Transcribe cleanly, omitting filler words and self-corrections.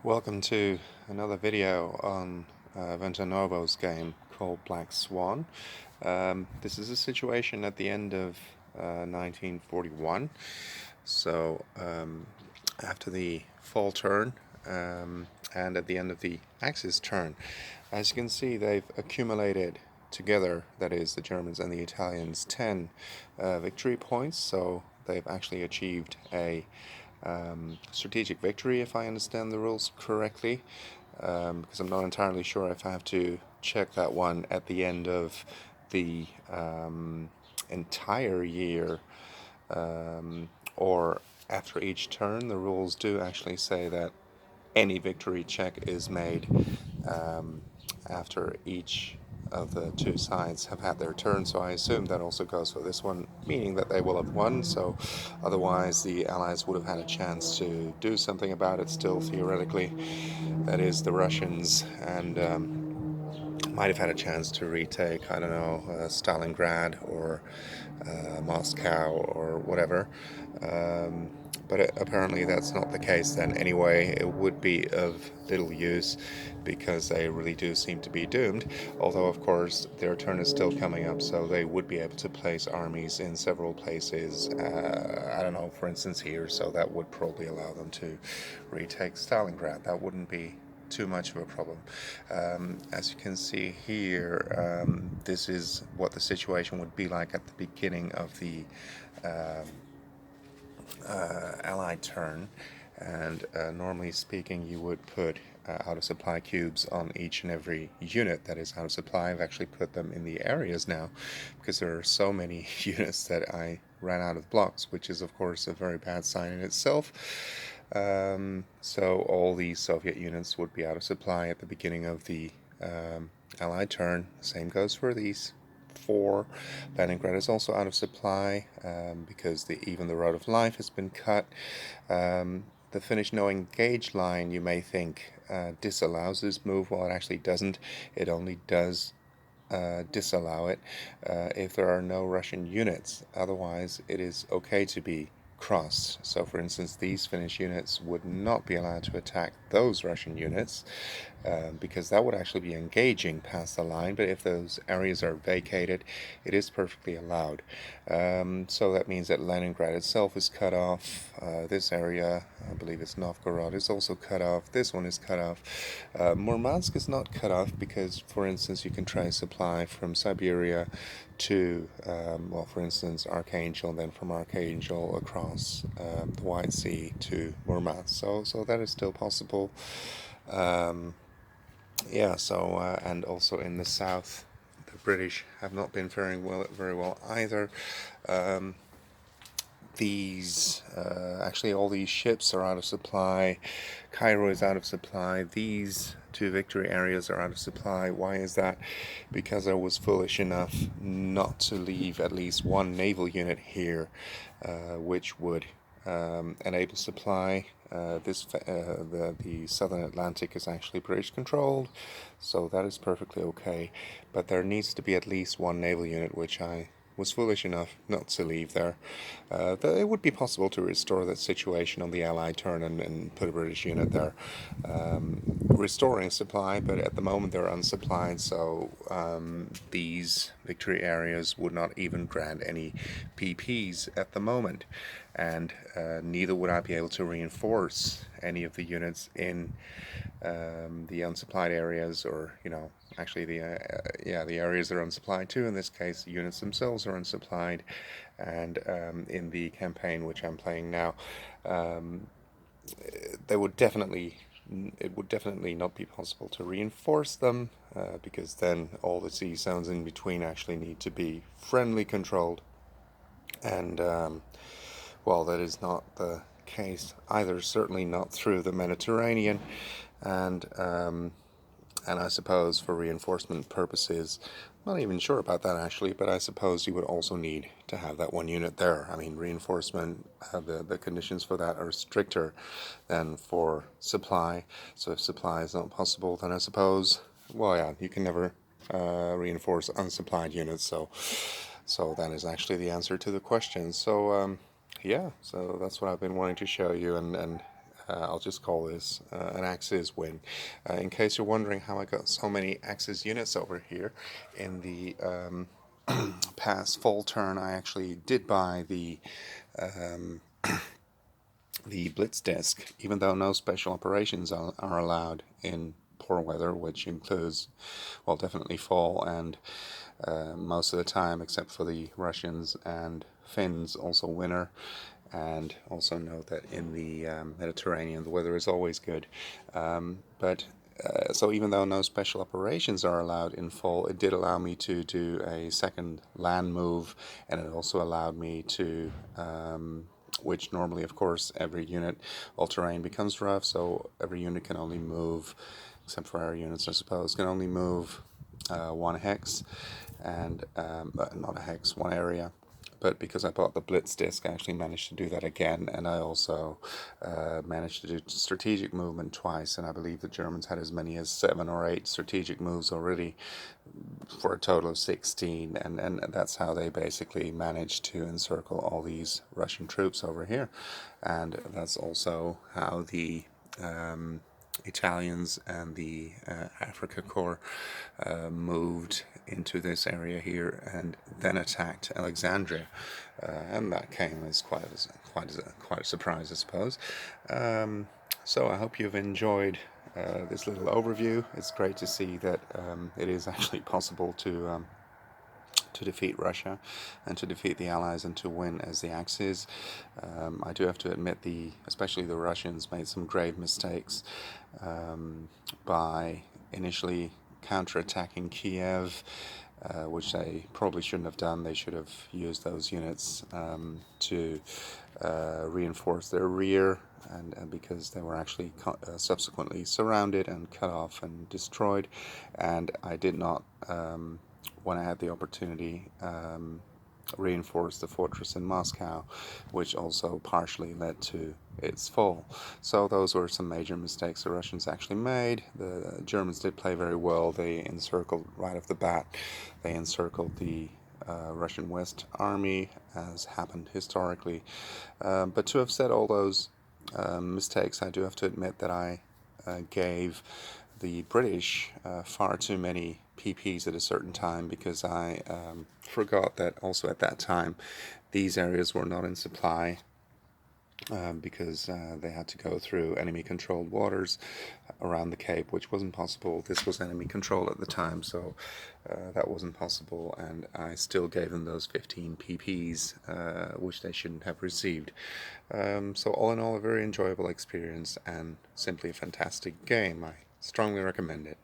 Welcome to another video on Ventanovo's game called Black Swan. This is a situation at the end of 1941, so after the fall turn and at the end of the Axis turn. As you can see, they've accumulated together, that is the Germans and the Italians, 10 victory points, so they've actually achieved a strategic victory, if I understand the rules correctly, because I'm not entirely sure if I have to check that one at the end of the entire year or after each turn. The rules do actually say that any victory check is made after each of the two sides have had their turn, so I assume that also goes for this one, meaning that they will have won, so otherwise the Allies would have had a chance to do something about it still, theoretically. That is, the Russians, and might have had a chance to retake, I don't know, Stalingrad or Moscow or whatever. But apparently that's not the case then. Anyway, it would be of little use because they really do seem to be doomed. Although, of course, their turn is still coming up, so they would be able to place armies in several places. I don't know, for instance here, so that would probably allow them to retake Stalingrad. That wouldn't be too much of a problem. As you can see here, this is what the situation would be like at the beginning of the Allied turn, and normally speaking you would put out of supply cubes on each and every unit that is out of supply. I've actually put them in the areas now because there are so many units that I ran out of blocks, which is of course a very bad sign in itself. So all these Soviet units would be out of supply at the beginning of the Allied turn. Same goes for these four. Leningrad is also out of supply because even the Road of Life has been cut. The Finnish no engage line, you may think, disallows this move. Well, it actually doesn't. It only does disallow it if there are no Russian units. Otherwise, it is okay to be crossed. So, for instance, these Finnish units would not be allowed to attack those Russian units because that would actually be engaging past the line. But if those areas are vacated, it is perfectly allowed. So that means that Leningrad itself is cut off. This area, I believe it's Novgorod, is also cut off. This one is cut off. Murmansk is not cut off because, for instance, you can try supply from Siberia to, well, for instance, Archangel, then from Archangel across the White Sea to Murmansk. So that is still possible. Yeah, so, and also in the south, the British have not been faring very well either. Actually all these ships are out of supply. Cairo is out of supply. These two victory areas are out of supply. Why is that? Because I was foolish enough not to leave at least one naval unit here, which would enable supply. The Southern Atlantic is actually British controlled, so that is perfectly okay. But there needs to be at least one naval unit, which I was foolish enough not to leave there. It would be possible to restore that situation on the Allied turn and put a British unit there, restoring supply, but at the moment they're unsupplied, so these victory areas would not even grant any PPs at the moment, and neither would I be able to reinforce any of the units in the unsupplied areas, or actually the areas that are unsupplied too. In this case, the units themselves are unsupplied, and in the campaign which I'm playing now, it would definitely not be possible to reinforce them because then all the sea zones in between actually need to be friendly controlled, and well, that is not the case either, certainly not through the Mediterranean, and I suppose for reinforcement purposes, not even sure about that actually, but I suppose you would also need to have that one unit there. I mean, reinforcement, the conditions for that are stricter than for supply, so if supply is not possible, then I suppose, well, yeah, you can never reinforce unsupplied units, so that is actually the answer to the question. So yeah, so that's what I've been wanting to show you, and I'll just call this an Axis win. In case you're wondering how I got so many Axis units over here, in the past fall turn I actually did buy the Blitz disc, even though no special operations are allowed in poor weather, which includes, well, definitely fall and most of the time, except for the Russians and Finns, also winter. And also note that in the Mediterranean, the weather is always good. So even though no special operations are allowed in fall, it did allow me to do a second land move, and it also allowed me to, which normally, of course, every unit, all terrain becomes rough, so every unit can only move, except for our units, I suppose, can only move one hex, and not a hex, one area. But because I bought the Blitz disc, I actually managed to do that again, and I also managed to do strategic movement twice, and I believe the Germans had as many as 7 or 8 strategic moves already, for a total of 16, and that's how they basically managed to encircle all these Russian troops over here. And that's also how the Italians and the Africa Corps moved into this area here and then attacked Alexandria, and that came as quite a surprise, I suppose. So I hope you've enjoyed this little overview. It's great to see that it is actually possible to defeat Russia and to defeat the Allies and to win as the Axis. I do have to admit, especially the Russians made some grave mistakes by initially counterattacking Kiev, which they probably shouldn't have done. They should have used those units to reinforce their rear, and because they were actually subsequently surrounded and cut off and destroyed. And I did not, when I had the opportunity, reinforce the fortress in Moscow, which also partially led to its fall. So those were some major mistakes the Russians actually made. The Germans did play very well. They encircled right off the bat. They encircled the Russian West Army, as happened historically. But to have said all those mistakes, I do have to admit that I gave the British far too many PPs at a certain time, because I forgot that also at that time these areas were not in supply, because they had to go through enemy controlled waters around the Cape, which wasn't possible. This was enemy controlled at the time, so that wasn't possible, and I still gave them those 15 PPs, which they shouldn't have received. So all in all, a very enjoyable experience and simply a fantastic game. I strongly recommend it.